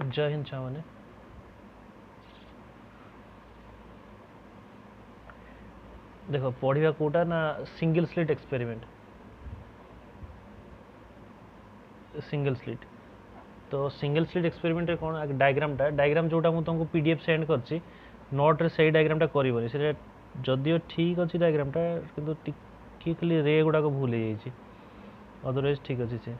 जय हिंद छाने देखो पढ़ा कोटा ना single slit experiment single slit तो सिंगल स्लिट एक्सपेरिमेंट रे कौन डायग्राम जोटा मुझे तुमको पीडीएफ सेंड करची नोट रे सही डायग्रामटा करबनी से जदियो ठीक अच्छी डायग्रामटा किंतु टिके खाली रे गुड़ाक भूल हो जाइए अदरवाइज ठीक अच्छे से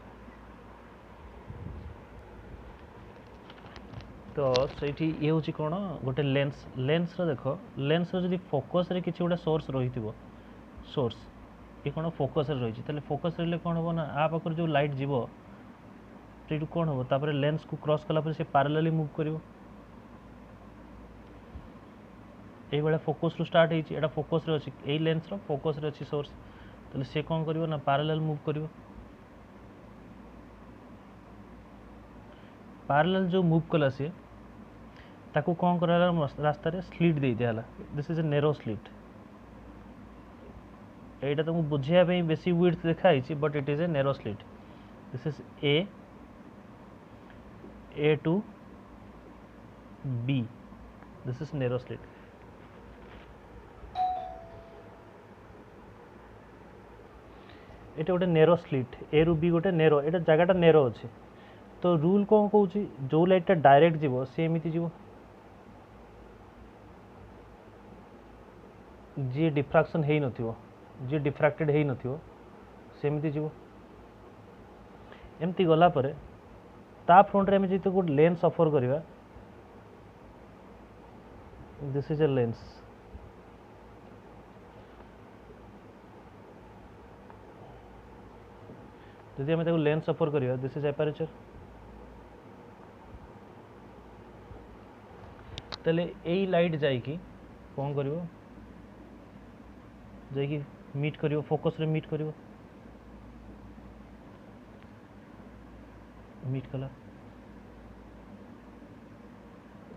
तो सही ये हूँ कौन गोटे लेंस लेंस देख लेंस जब फोकस रे किसी गोटे सोर्स रही सोर्स ये कौन फोकस रही फोकस रही कौन हम ना आ पाखर जो लाइट जीव से कौन हम तापर लेंस को क्रॉस कला से पैरेलली मूव कर ये फोकस रू स्टार्ट होता फोकस रे अच्छी लेंस रो फोकस रे अच्छी सोर्स तो सी कौन कर ना पैरेलल मूव कर पैरेलल जो मूव कला सी ताकू कौन करा रास्ता रे स्लिट दे दिया this is a narrow slit एटा तुमको बुझाई बेसी विड्थ देखाई but it is a narrow slit this is A to B this is narrow slit ये गोटे नेरो स्लिट ए रु बी गोटे नेरो ये जगह नेरो अच्छे तो रूल कौन कौन जो लाइटा डायरेक्ट जीव सी एमती जीव जी डिफ्राक्शन है नथिबो जी डिफ्रैक्टेड है नथिबो सेमती जीव एमती गला परे ता फ्रंट रे हम जी तो गुड लेंस ऑफर करबा दिस इज ए लेंस जदि हम ताको लेंस ऑफर करबा दिस इज एपर्चर तले एई लाइट जाई की कौन करबो जाइए मीट करियो फोकस रे मीट करियो मीट कला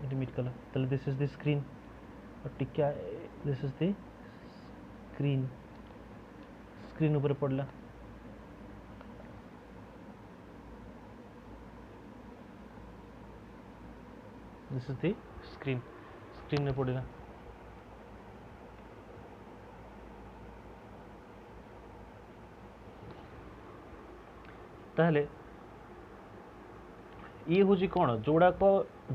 ये मीट कला तले दिस इज द स्क्रीन और tikka this is the screen screen ऊपर पड़ला this is the screen screen में पड़ेगा ताहले ये हूँ कौन जोड़ाक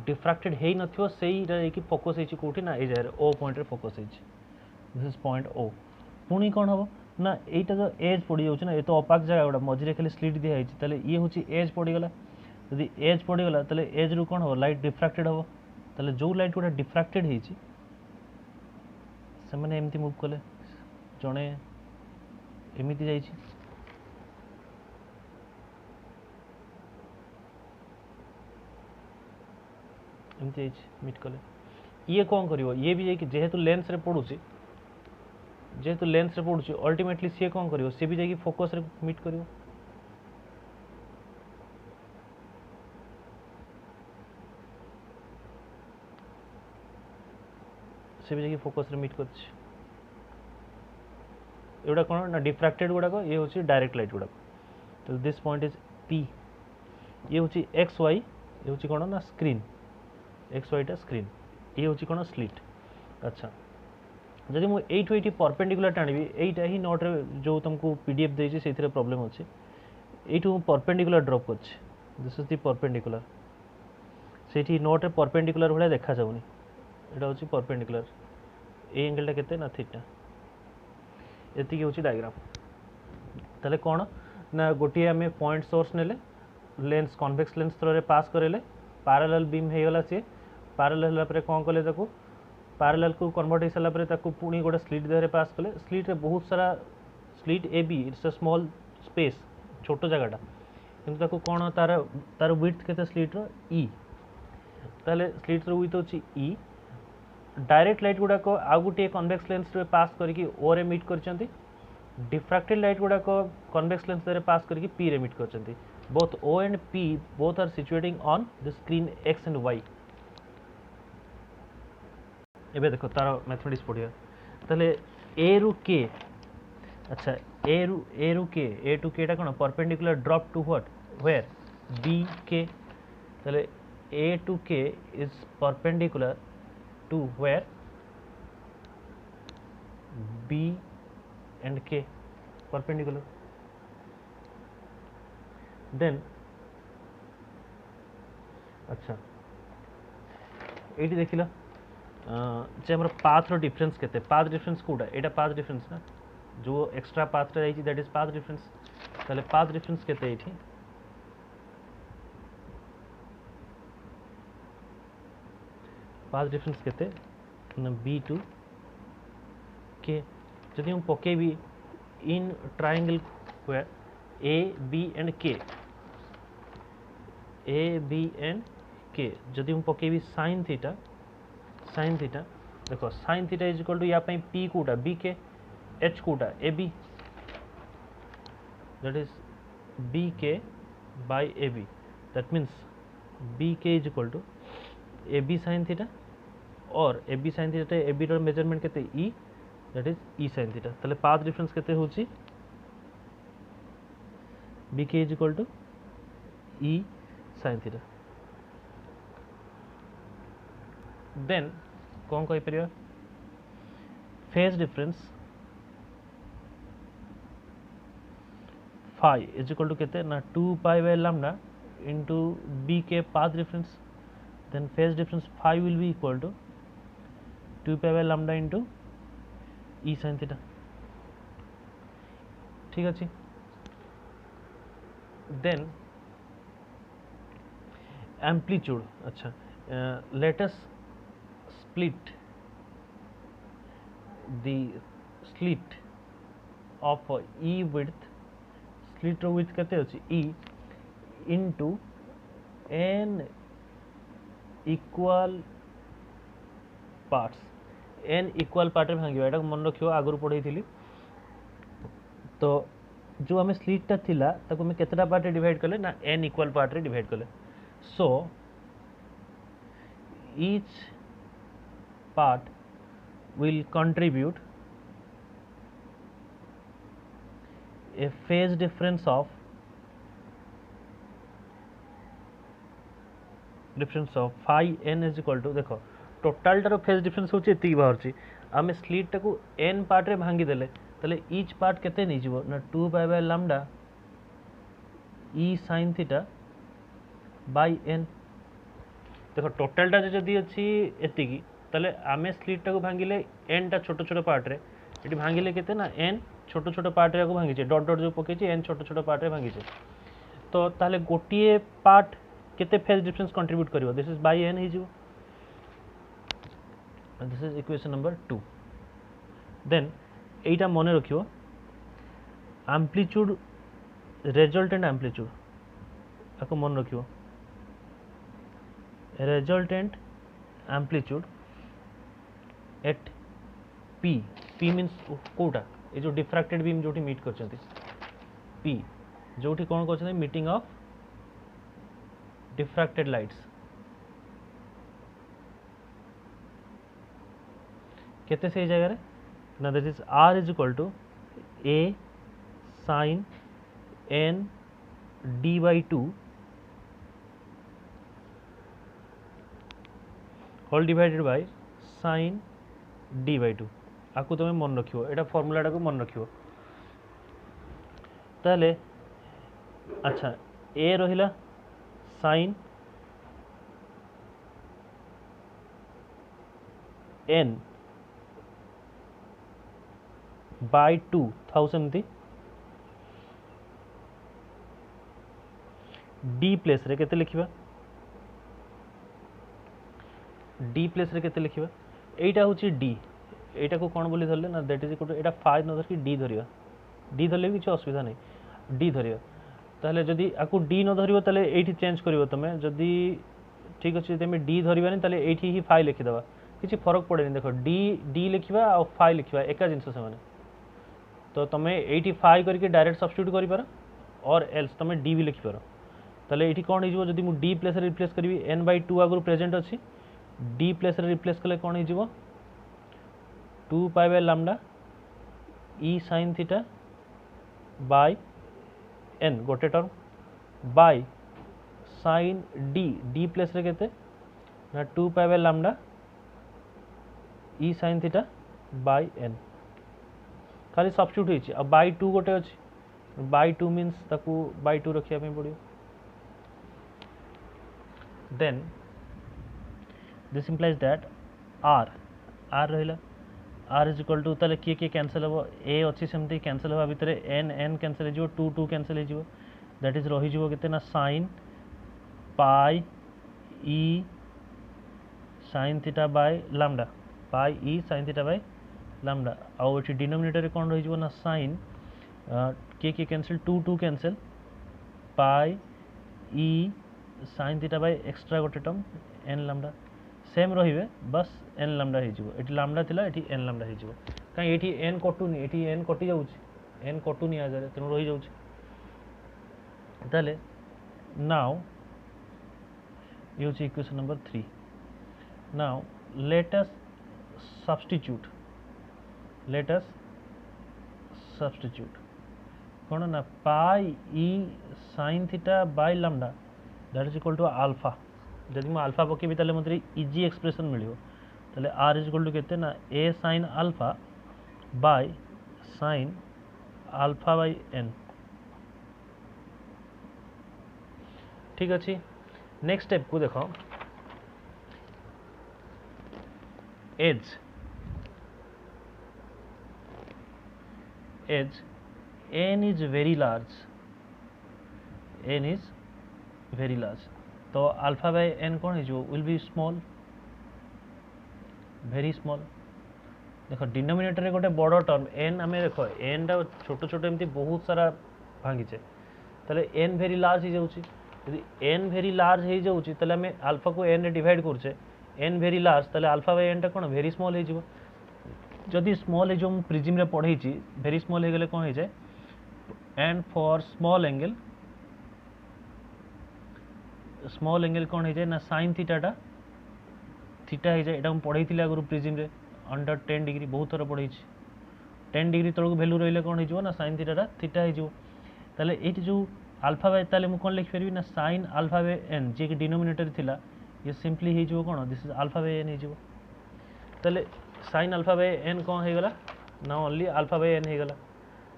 डिफ्रैक्टेड है नथिबो सेही फोकस होती कौटी ना ये जगह ओ पॉइंट रे फोकस होती दिस इज पॉइंट ओ पुणी कौन हम ना यहीटा जो एज पड़ जाऊँ ना ये तो अपाक जगह गोटा मझे खाली स्लिट दिखाई ताले ये हूँ एज पड़गला जदि एज पड़गला ताले एज रु कौन हम लाइट डिफ्रैक्टेड हम ताले जो लाइट गोटा डिफ्रैक्टेड होती से मैंने एमती मूव कले जड़े एमती जाइए एमती मीट कले ये कौन कर ये भी जाकि जेहेतु लेंस रे पड़ुची जेहेतु लेंस रे पड़ुची अल्टीमेटली सी कौन कर सी भी जाकि फोकस रे मीट कर सी भी जाकि फोकस रे मीट कर एगुड़ा कौन ना डिफ्रैक्टेड गुड़ाक ये हूँ डायरेक्ट लाइट गुड़ाक तो दिस पॉइंट इज पी ये हूँ एक्स वाई ये हूँ कौन ना स्क्रीन एक्स वाईटा स्क्रीन ये हूँ कौन स्लिट अच्छा जदि मुझे ये परपेंडिकुलर टाणी यहीटा ही नोट रे जो तुमको पीडीएफ देती से प्रॉब्लम अच्छे यू परपेंडिकुलर ड्रॉप कर दिस इज दी परपेंडिकुलर से नोट रे परपेंडिकुलर भाया देखा जाऊनी यहाँ हूँ परपेंडिकुलर ये एंगलटा केते ना थीटा ये हूँ डायग्राम ताले कौन ना गोटे आम पॉइंट सोर्स नेले लेंस कन्वेक्स लेंस थ्रो पास करेले पैरेलल बीम हो गला सी पैरेलल होला कौन कले पैरेलल को कन्वर्ट हो सारा पुणी गोटे स्लिट देहरे पास कले स्लिट रे बहुत सारा slit A B it's a small space छोट जगहटा किंतु कौन तार तार विड्थ केते स्लिट रो ई ताले स्लिट रो विड्थ होची ई डायरेक्ट लाइट गुड़ाक आउ गोटे कन्वेक्स लेंस रे पास करके ओ रे मीट करचंती डिफ्रैक्टेड लाइट गुड़ाक कन्वेक्स लेंस रे पास करके पी रे मीट करचंती both O and P both are situating on the screen X and Y एबे देखो तार मैथमेटिक्स पढ़िया ताले A रु K अच्छा A रु K A to K टा कौन perpendicular drop to what where B K ताले A to K is perpendicular to where B and K perpendicular, then अच्छा ये देखिला जे हमर पाथ रो डिफरेंस केते, पाथ डिफरेंस कोडा एटा पाथ डिफरेंस ना जो एक्स्ट्रा पाथ रे दैट इज पाथ डिफरेंस, ताले पाथ डिफरेंस केते एठी पाथ डिफरेंस केते न B to K जदि हम पके भी in triangle where A B and K A B and K जदि हम पके भी sin थीटा देखो sin theta is equal to या पे P कोटा B K H कोटा A B that is B K by A B, that means B K is equal to A B sin theta और A B sin theta A B रो measurement केते E, that is E sin theta, ताले path difference केते होची B K is equal to E sin theta. Then कौन कहि परिया phase difference phi is equal to केते ना 2 pi by lambda into B K path difference, then phase difference phi will be equal to 2 pi by lambda into E sin theta. ठीक अछि, then amplitude अच्छा let us split the slit of E width, slit ro width kete hochi E into n equal parts, n equal part रे भांगिबा एटा मन रखियो आगुर पढै थिली तो जो हमें स्लिट ता थिला ताको हमें केतटा पार्ट रे डिवाइड करले ना n इक्वल पार्ट रे डिवाइड करले, सो each part will contribute a phase difference of phi n is equal to देखो टोटल टारो फेज डिफरेंस होची एती बाहरची आमे स्लिट टाको n पार्ट रे भांगी देले तले ईच पार्ट केते नै जीवो ना 2 pi by lambda E sin theta by n। देखो टोटल टा जदी अछि एती की तले आमे स्लिट टाको भांगिले n टा छोटो छोटो पार्ट रे एटी भांगिले केते ना n छोटो छोटो पार्ट रे को भांगी छे डॉट डॉट जो पके छे n छोटो छोटो पार्ट रे भांगी छे तो ताले गोटिए पार्ट केते फेज डिफरेंस कंट्रीब्यूट करिवो, दिस इज बाय n हि जो, this is equation number 2। Then एटा मने रखियो एम्पलीट्यूड रिजल्टेंट एम्पलीट्यूड आको मन रखियो resultant amplitude at P, P means कोटा ये जो डिफ्रैक्टेड बीम जोटी मीट करछंती P जोटी कोन करछंती मीटिंग ऑफ डिफ्रैक्टेड लाइट्स केते से जगह रे ना that is R is equal to A sin n d by 2 whole divided by sin d by 2 आकु तुम मन रखियो एटा फार्मूला को मन रखियो ताले अच्छा A रहिला sin n by 2 thousand D place रे केते लिखिबा D प्लेस रे केते लिखिबा एटा होची D एटा को कोन बोली धरले ना दैट इज इक्वल टू एटा 5 न धर कि D धरिया D धरले भी किछ असुविधा नै D धरिया ताले जदी आकु D न धरिबो ताले एठी चेंज करिवो तमे जदी ठीक अछि तमे D धरिबानी ताले एठी ही 5 लिखि दबा किछि फरक पड़े नै देखो D लिखिबा और 5 लिखिबा एका जिंस से माने तो तमे एठी 5 करके डायरेक्ट सब्स्टिट्यूट करि पारो और एल्स तमे D भी लिखि पारो ताले एठी कोन हिजबो जदी मु D प्लेस रे रिप्लेस करबी n by 2 आगु प्रेजेंट अछि D प्लेस रे रिप्लेस कले कोन हिजबो 2 pi by lambda E sin theta by n गोटे term by sine D D place रे केते ना 2 pi by lambda E sine theta by N खाली सब्स्टिट्यूट होइछि अब बाय 2 गोटे अछि बाय 2 मींस ताकू बाय 2 रखिया पे पड़ियो then this implies that r रहिला r is equal to ताले किए कैंसिल हो a अछि सेमती कैंसिल होबा भितरे n कैंसिल हो 2 2 कैंसिल हो दैट इज रही जो केते ना sin pi e sin theta by lambda pi e sin theta by lambda आउ एठी डिनोमिनेटर कोन रही जो ना sin के कैंसिल 2 2 कैंसिल पाई e sin theta bye extra गोटे टर्म n लैम्डा सेम रहिबे बस n लैम्डा हे जिवो एठी लैम्डा थिला एठी n लैम्डा हे जिवो काई एठी n कटुनी एठी n कटि जाउची n कटुनी आ जारे तेनु रहि जाउची ताले now use equation number 3 now let us substitute कोन ना pi e sin theta by lambda that is equal to alpha जदि मैं अल्फा पकेबी ताले मते इजी एक्सप्रेशन मिलियो ताले r इज इक्वल टू केते ना a sin alpha by sin alpha by n ठीक अछि नेक्स्ट स्टेप को देखो as n is very large तो अल्फा बाय n कौन है जो will be small very small देखो डिनोमिनेटर गोटे बड़ टर्म n आम देखो n टा छोट छोट एमती बहुत सारा भांगीचे ताले n वेरी लार्ज हो जाउची यदि n वेरी लार्ज हो जाउची ताले आम अल्फा को n रे डिवाइड करछे n वेरी लार्ज ताले अल्फा बाय n टा कोन वेरी स्मॉल हो जिवो जदि स्मॉल है जो मु प्रिज्म रे पढ़ई छी वेरी स्मॉल हो गेले कोन हो जाय एंड फॉर स्मॉल एंगल कौन हो जाए ना sin थीटा हो जाए एटा हम पढ़ई थिले आगु प्रिज्म रे अंडर 10 डिग्री बहुत थोड़ा पढ़ई छी 10 डिग्री तळक वैल्यू रहिले कौन हो ना sin थीटा हो जो ताले एटी जो अल्फा बाय ताले मु कोन लिख फेरबी ना sin अल्फा बाय n जे कि डिनोमिनेटर थिला ये सिंपली हो जो कोन this is alpha by n हो जो ताले sin अल्फा बाय n कोन हो गला ना ओनली अल्फा बाय n हो गला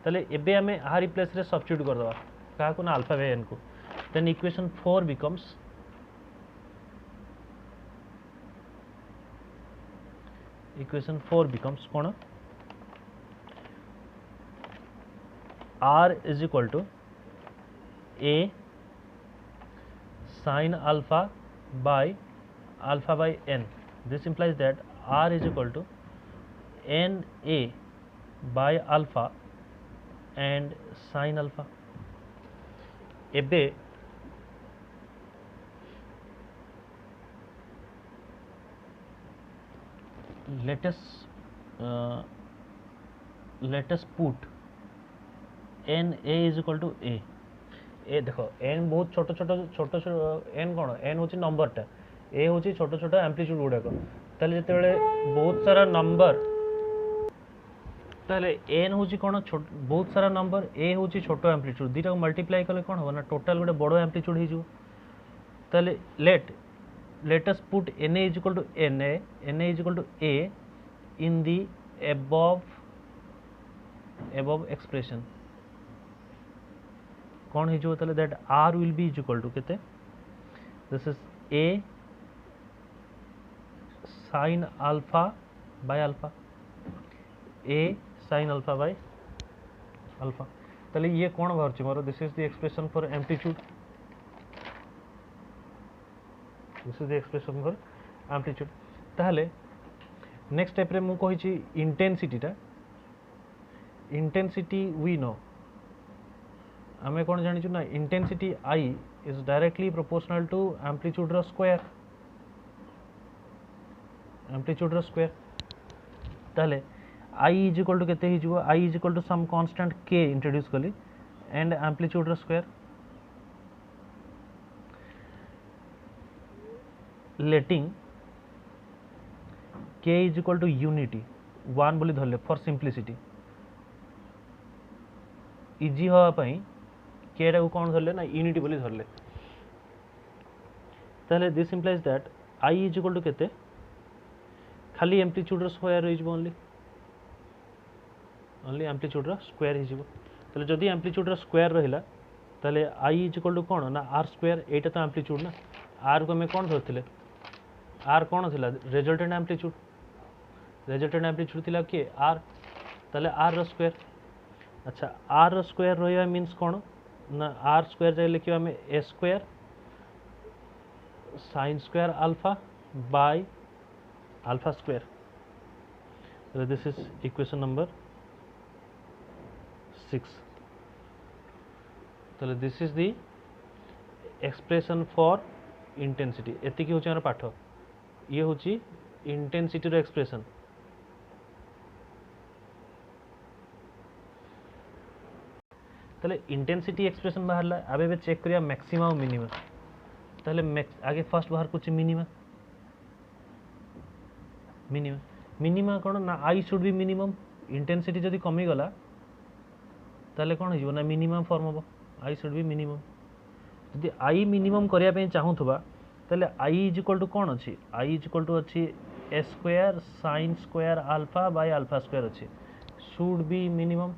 ताले एबे हमें आ रिप्लेस रे सब्स्टिट्यूट कर दवा का को ना अल्फा बाय n को then equation 4 becomes कौन r is equal to a sin alpha by n this implies that r is equal to na by alpha and sin alpha एबे let us put n a is equal to a देखो n बहुत छोट n कौन n होची number टा a होची छोट छोट एम्पलीट्यूड गुडा को ताले जते बेले बहुत सारा नंबर ताले n होची कौन बहुत सारा नंबर a होची छोट एम्पलीट्यूड दीटा को मल्टीप्लाई कले कौन हो ना टोटल गोटे बड़ एम्पलीट्यूड हो ताले let us put na is equal to na is equal to a in the above expression कौन है जो ताले that r will be is equal to केते this is a sin alpha by alpha a sin alpha by alpha ताले ये कौन बाहर मोर this is the expression for amplitude this is the expression for amplitude ताहले next step रे मु कहि छी इंटेंसिटी वी नो आमे कोन जानि छु ना intensity I is directly proportional to amplitude रो स्क्वायर ताहले I इज इक्वल टू केते हि जबो I is equal to some constant k introduce कली एंड एम्पलीट्यूड रो square letting k is equal to unity 1 बोली धरले फॉर सिंपलिसिटी इजी होवा पई k टा को कोन धरले ना यूनिटी बोली धरले ताहले this implies that I is equal to केते खाली एम्प्लीट्यूड स्क्वायर हो ओनली ओनली एम्प्लीट्यूड स्क्वायर हो ताहले जदि एम्प्लीट्यूड स्क्वायर रहिला ताहले आई इज इक्वल टू कोन ना आर स्क्वायर एटा तो एम्प्लीट्यूड ना आर को हमें कोन धरथिले आर कोन थिला रिजल्टेंट एम्प्लीट्यूड थिला के आर ताहले आर रो स्क्वायर अच्छा आर रो स्क्वायर रहिया मींस कोन ना आर स्क्वायर जाय लिखियो हमें ए square sin square alpha by alpha square. So this is equation number 6. So this is the expression for intensity. एतिकी होची हमर पाठ ये होची intensity रो expression. तले intensity expression बाहरला आबे चेक करिया मैक्सिमा और मिनिमा ताहले आगे फर्स्ट बाहर कुछ मिनिमा मिनिमा मिनिमा कौन ना I should be minimum intensity जदि कमी गला ताहले कौन हो ना मिनिमम फॉर्म हम आई शुड बी मिनिमम जदि आई मिनिमम करिया पे चाहूथबा ताहले आई इज इक्वल टू कौन अछि आई इज इक्वल टू अछि A square sin square alpha by alpha square अछि शुड बी मिनिमम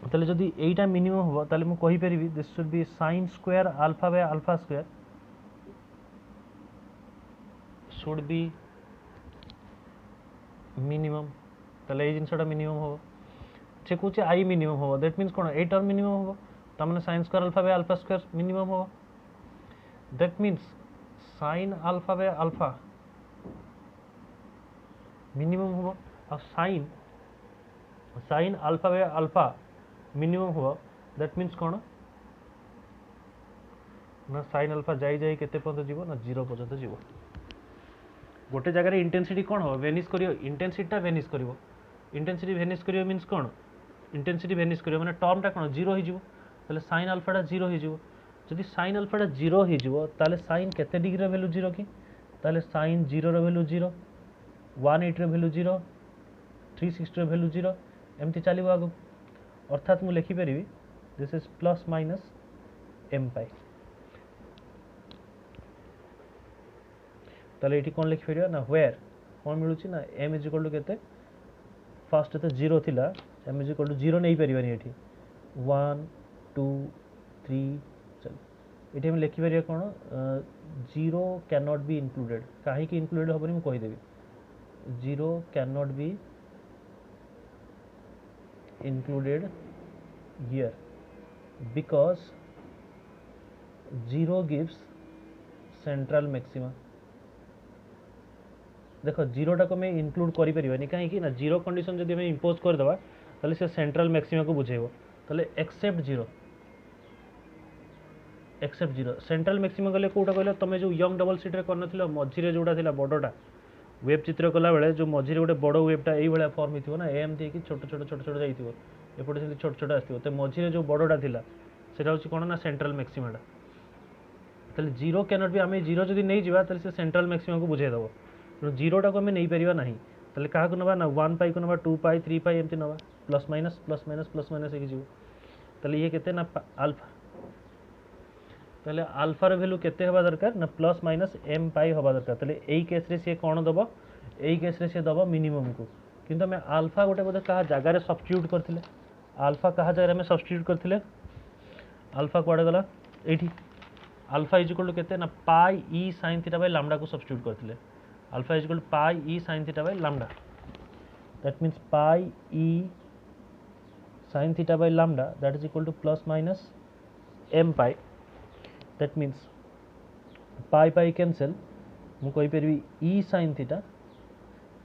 ताहले जदि एटा मिनिमम हो ताहले मु कहि परिबी this should be sin square alpha by alpha square should be minimum ताहले ए जिनसटा मिनिमम हो चेक होचे आई मिनिमम हो दैट मींस कोन ए टर्म मिनिमम हो त माने sin square alpha by alpha square minimum हो that means sin alpha by alpha minimum हो और sin alpha by alpha minimum हुआ दैट मीन्स कौन ना sin अल्फा जाई जाई केते पर्यंत जीवो ना 0 पर्यंत जीवो गोटे जगह रे इंटेंसिटी कौन हो वेनिश करियो इंटेंसिटी वेनिश करियो इंटेंसिटी वेनिश करियो मींस कौन इंटेंसिटी वेनिश करियो माने टर्म टा कौन 0 हो जीवो ताले sin अल्फा टा 0 हो जीवो जदि sin अल्फा टा 0 हो जीवो ताले sin केते डिग्री रो वैल्यू 0 की ताले sin 0 रो वैल्यू 0 180 रो वैल्यू 0 360 रो वैल्यू 0 एमती चलिबो आगो अर्थात मु लिखि परिबी this is plus minus M pi ताले एठी कोन लिखि परिबा ना वेयर कोन मिलुची ना m इज इक्वल टू केते फर्स्ट तो 0 थिला m इज इक्वल टू 0 नै परिबानी एठी 1 2 3 चल एठी हम लिखि परिया कोन 0 कैन नॉट बी इंक्लूडेड काहे कि इंक्लूडेड होबनी मु कहि देबी 0 can not be included here because 0 gives central maxima देखो 0 टा को मैं इंक्लूड करि परिबानी काहे कि ना 0 कंडीशन जदि मैं इंपोज कर दबा ताले से सेंट्रल मैक्सिमा को बुझेबो ताले एक्सेप्ट 0 सेंट्रल मैक्सिमा गले कोटा कहले तमे जो यंग डबल सीट रे करनथिलो मझी रे जोडा थिला बडोटा वेब चित्र कला बेले जो मझी गोटे बड़ वेबटा ये फर्म होती ना एम थी छोट जाइए एपटे से छोट छोट आसो तो मझी जो बड़टा था सेटा हूँ कौन ना सेंट्रल मैक्सिमाटा ताले 0 कैनट भी आम 0 जब नहीं जावा से सेंट्रल मैक्सिमा को बुझेदेव तेणु 0 को आम नहीं पार ना ताले क्या नवा ना 1 पाई को नवा 2 पाई 3 पाई एमती नवा प्लस माइनस हो ताले ये केते ना अल्फा ताले अल्फार वैल्यू केते हवा दरकार ना प्लस माइनस एम पाई हवा दरकार ताले एई केस रे से कौन दबो एई केस रे से दबो मिनिमम को किंतु हमें अल्फा गोटे बोधे कहा जगह रे सब्स्टिट्यूट करथिले अल्फा कहा जगह में सब्स्टिट्यूट करथिले अल्फा कुआडे गला एठी अल्फा इज इक्वल टू केते ना pi E sin theta by lambda को सब्स्टिट्यूट करथिले alpha is equal to pi E sin theta by lambda that means pi E sin theta by lambda that is equal to plus minus M pi that means pi cancel मु कहि परबी e sin theta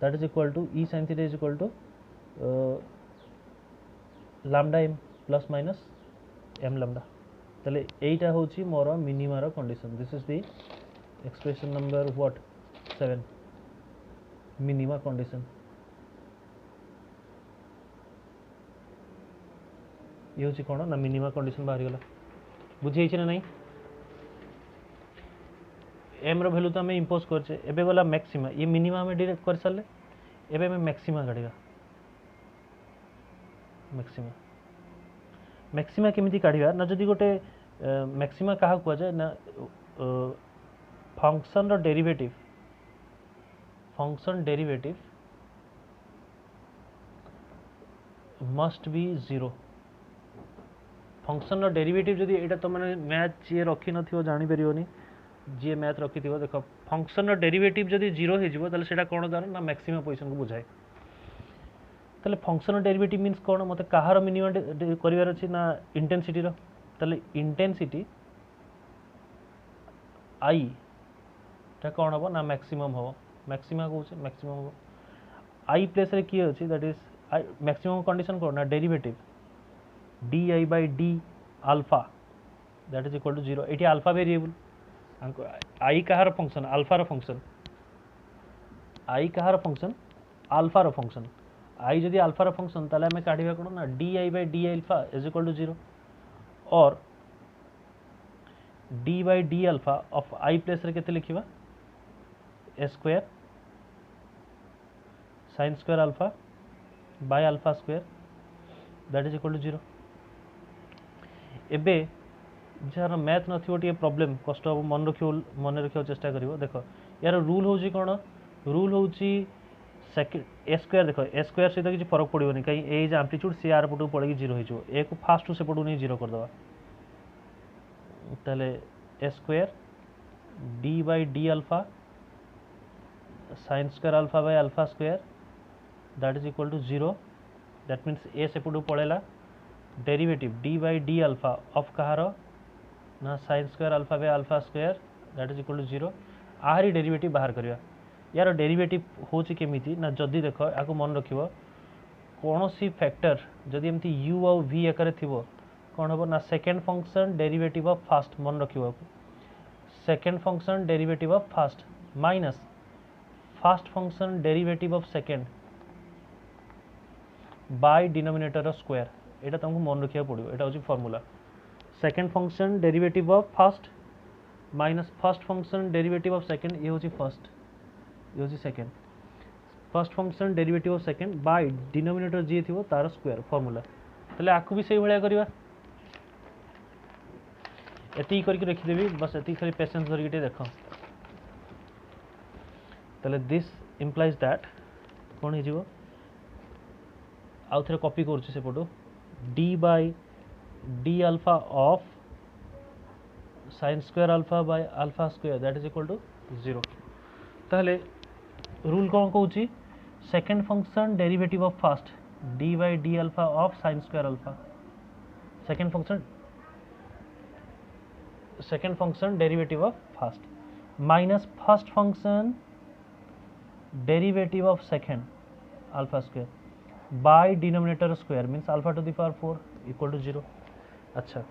that is equal to e sin theta is equal to lambda m plus minus m lambda तले एटा होची मोर minima रो condition this is the expression number what 7 minima condition ये होची कोन ना मिनिमा कंडीशन बाहर गला बुझी छै ना नहीं एम रो वैल्यू तो हमें इंपोज करछे एबे गला मैक्सिमा ये मिनिमा में डायरेक्ट कर साले एबे में मैक्सिमा काढिगा मैक्सिमा मैक्सिमा केमिति काढिबा ना जदि गोटे मैक्सिमा कहा कुआ जाय ना फंक्शन रो डेरिवेटिव मस्ट बी 0 फंक्शन रो डेरिवेटिव जदि एटा तो माने मैथ जे रखि नथियो जानि परियोनी जे मैथ रखि थिबो देखो फंक्शन रो डेरिवेटिव जदि 0 हे जिवो ताले सेटा कोन दार ना मैक्सिमा पोजीशन को बुझाए ताले फंक्शन रो डेरिवेटिव मींस कोन मते कहार मिनिमम करिवार अछि ना इंटेंसिटी रो ताले इंटेंसिटी आई ता कोन हबो ना मैक्सिमम हबो मैक्सिमा को मैक्सिमम हबो आई प्लेस रे की अछि दैट इज मैक्सिमम कंडीशन कोन ना derivative di by d alpha that is equal to 0 एटी अल्फा वेरिएबल आई कहार फंक्शन अल्फा रो फंक्शन आई कहार फंक्शन अल्फा रो फंक्शन आई जदि अल्फा रो फंक्शन ताले हमें काढिबा कोन ना di by d alpha is equal to 0 और d by d alpha of i place रे केते लिखिबा a square sin square alpha by alpha square that is equal to 0 एबे jar math नथिबो टिके problem कष्ट हम मन रखियो चेष्टा करिवो देखो यार रूल होची कोन रूल होची सेकंड ए स्क्वायर देखो ए स्क्वायर से तो किछ फरक पड़िबोनी कहीं ए जे एम्पलीट्यूड सी आर पटू पड़ेगी 0 हो जो ए को फास्ट टू से पटू नहीं 0 कर दवा तले A square D by D alpha sin square alpha by alpha square that is equal to 0 that means ए से पटू पड़ेला derivative d by d alpha of कहार ना sin square alpha by alpha square that is equal to 0 आहारी derivative बाहर करिया यार डेरिवेटिव होची केमिति ना जदी देखो आको मन रखिबो कोनोसी फैक्टर जदी एमती u और v एकरे थिबो कोन हबो ना second function derivative of first मन रखिबो second function derivative of first minus first function derivative of second by denominator of square एटा तुमको मन रखिया पड़ो एटा होची formula second function derivative of first minus first function derivative of second ये होची फर्स्ट ये होची second first function derivative of second by denominator जे थिबो तार स्क्वायर फार्मूला तले आकु भी सेही भलिया करबा एती करके रखि देबी बस एती खाली पेशेंस धरिके देखो तले दिस इंप्लाइज दैट कोन हे जिवो आउ थरे कॉपी करछु से पटो d by d alpha of sin square alpha by alpha square that is equal to 0 ताहले रूल कौन कहूची second function derivative of first d by d alpha of sin square alpha second function derivative of first minus first function derivative of second alpha square by denominator square means alpha to the power 4 equal to 0 अच्छा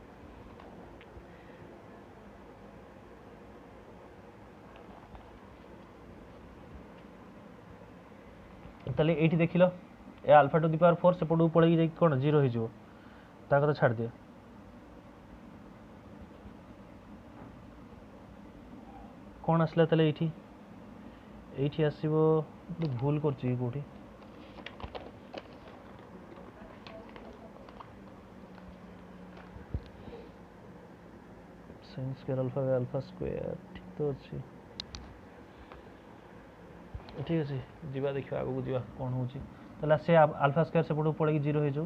ताले एठी देखिलो ए alpha two the power 4 से पडू पळेगी जाई कोन 0 हे जो ता कथा छाड़ दियो कोन असला ताले एठी आसीबो भूल करची कोठी sin square alpha by alpha square ठीक तो अछि ठीक अछि जीवा देखियो आगु को जीवा कोन होची तला से अल्फा स्क्वायर से पडू पड़ेगी 0 हे जो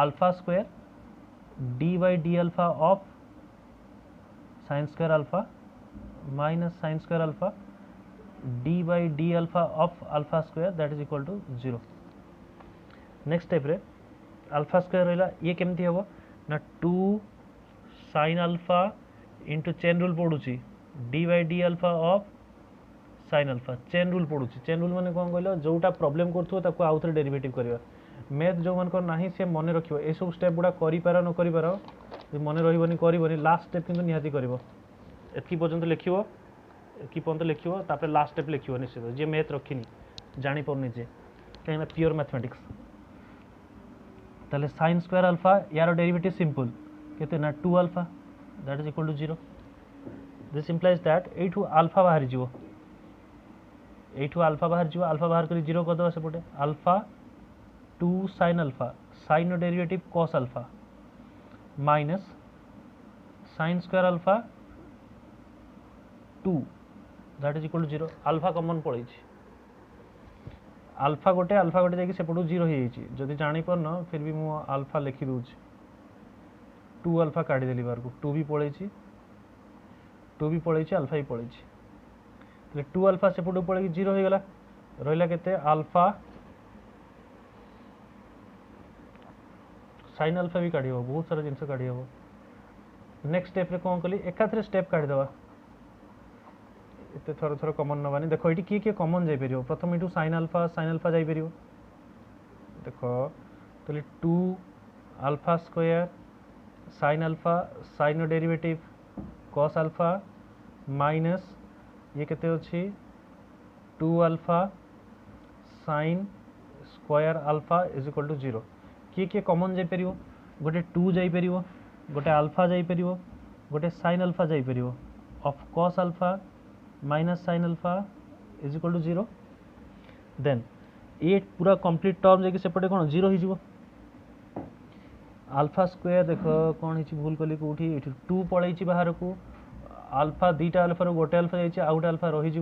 alpha square d by d alpha of sin square alpha minus sin square alpha d by d alpha of alpha square that is equal to 0 next step रे अल्फा स्क्वायर रहला ये केमती हबो ना 2 sin alpha into chain rule पडुची d by d alpha of sin alpha chain rule पडुची chain rule माने कोन कहलो जोटा प्रॉब्लम करथो ताको आउथरे डेरिवेटिव करबा मैथ जो मन को नाही से मन रखियो ए सब स्टेप बुडा करि पारो न करि पारो मन रहिबनी करिबनी लास्ट स्टेप किंतु निहाती करबो एतकी पर्यंत लिखियो की पर्यंत लिखियो तापर लास्ट स्टेप लिखियो निश्चित जे मैथ रखिनी जानि परनी जे कहना प्योर मैथमेटिक्स ताले sin स्क्वायर अल्फा यार डेरिवेटिव सिंपल केते ना 2 alpha that is equal to 0 this implies that एठू अल्फा बाहर जीवो अल्फा बाहर करी 0 कर दवा सेपटे अल्फा 2 sin अल्फा sin नो derivative cos alpha minus sine square alpha 2 that is equal to 0 alpha common पड़े अल्फा गोटे जाकि सेपटू 0 हो जदि जापर फिर भी मु अल्फा लिखि दूची 2 अल्फा काढ़ीदेली बाहर को 2 भी पड़े अल्फा भी पड़े 2 अल्फा सेपटू पड़े 0 हो गला रहा के अल्फा साइन अल्फा भी काढ़ी हम बहुत सारा जिनस काढ़ी हम नेक्स्ट स्टेप रे कौन कली एकाथरे स्टेप काढ़ीदे एत थर थर कमन नबानी देख ये किए किए कमन जापर प्रथम यू साइन अल्फा जापर देख तो 2 alpha square sine derivative cos alpha minus ये केते अच्छी 2 alpha sine square alpha is equal to 0 किए कमन जापर गोटे 2 जापर गोटे अल्फा जापर गोटे साइन अल्फा जापर of cos alpha minus sine alpha is equal to 0 then ये पूरा कंप्लीट टर्म जाकि सेपटे कौन 0 हो अल्फा स्क्वायर देख कौन है भूल कली कौटी 2 पड़े बाहर को अल्फा दीटा अल्फा गोटे अल्फा जाइए आउ गोटे अल्फा रही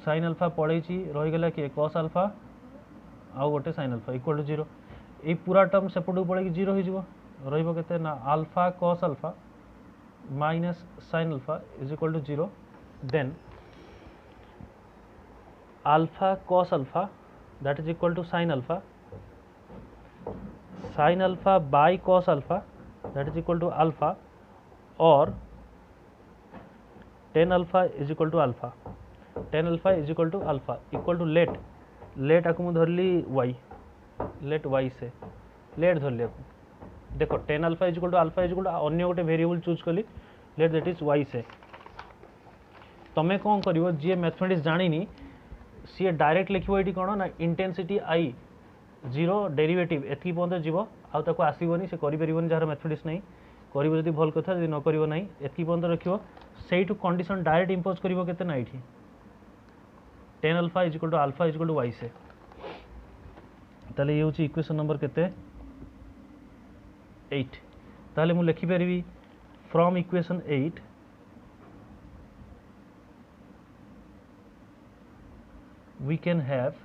साइन अल्फा पड़े रहीगला किए कॉस अल्फा आउ गोटे साइन अल्फा इक्वल टू 0 ये पूरा टर्म सेपटू पड़े 0 हो के ना alpha cos alpha minus sine alpha is equal to 0 then alpha cos alpha that is equal to sin alpha by cos alpha that is equal to alpha और tan alpha is equal to alpha equal to let आपको धरली y let y से let धरली देखो tan alpha is equal to alpha is equal to अन्य गोटे variable choose कली let that is y से तमें कौन कर जी मैथमेटिक्स जानी सी डायरेक्ट लिखो ये कौन ना इंटेंसिटी आई 0 डेरिवेटिव एति पर्यंत जीव आउ आसबनी से करें जार मैथमेटिक्स नहीं कर भल कथा जी न कर ना एति पर्यंत रखियो से कंडीशन डायरेक्ट इम्पोज कर ना ये tan alpha is equal to alpha is equal to y से ताले ये होची इक्वेशन नंबर केते 8 ताले मु लिखि परिबी from equation 8 we can have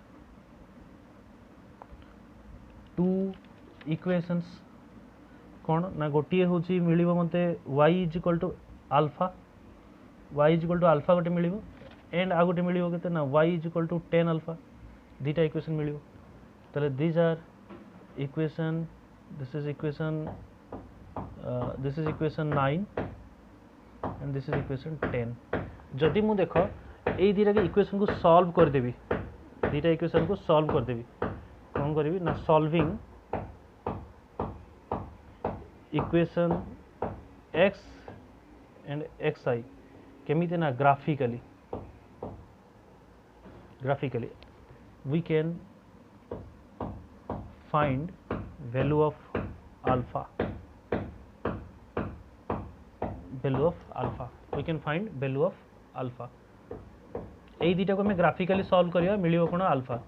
two equations कौन ना गोटे हूँ मिल मते y is equal to alpha गोटे मिल एंड आ गोटे मिल के ना y is equal to tan alpha दीटा इक्वेशन मिल ताले these are equation this is equation 9 and this is equation 10 जदि मु देख ये दीटा के इक्वेशन को सॉल्व कर देबी दीटा इक्वेशन को सॉल्व कर देबी कौन करी ना solving equation x and xi केमिति ना graphically we can find value of alpha we can find value of alpha यही दुटा को हमें ग्राफिकली सॉल्व करिया मिलियो कोन अल्फा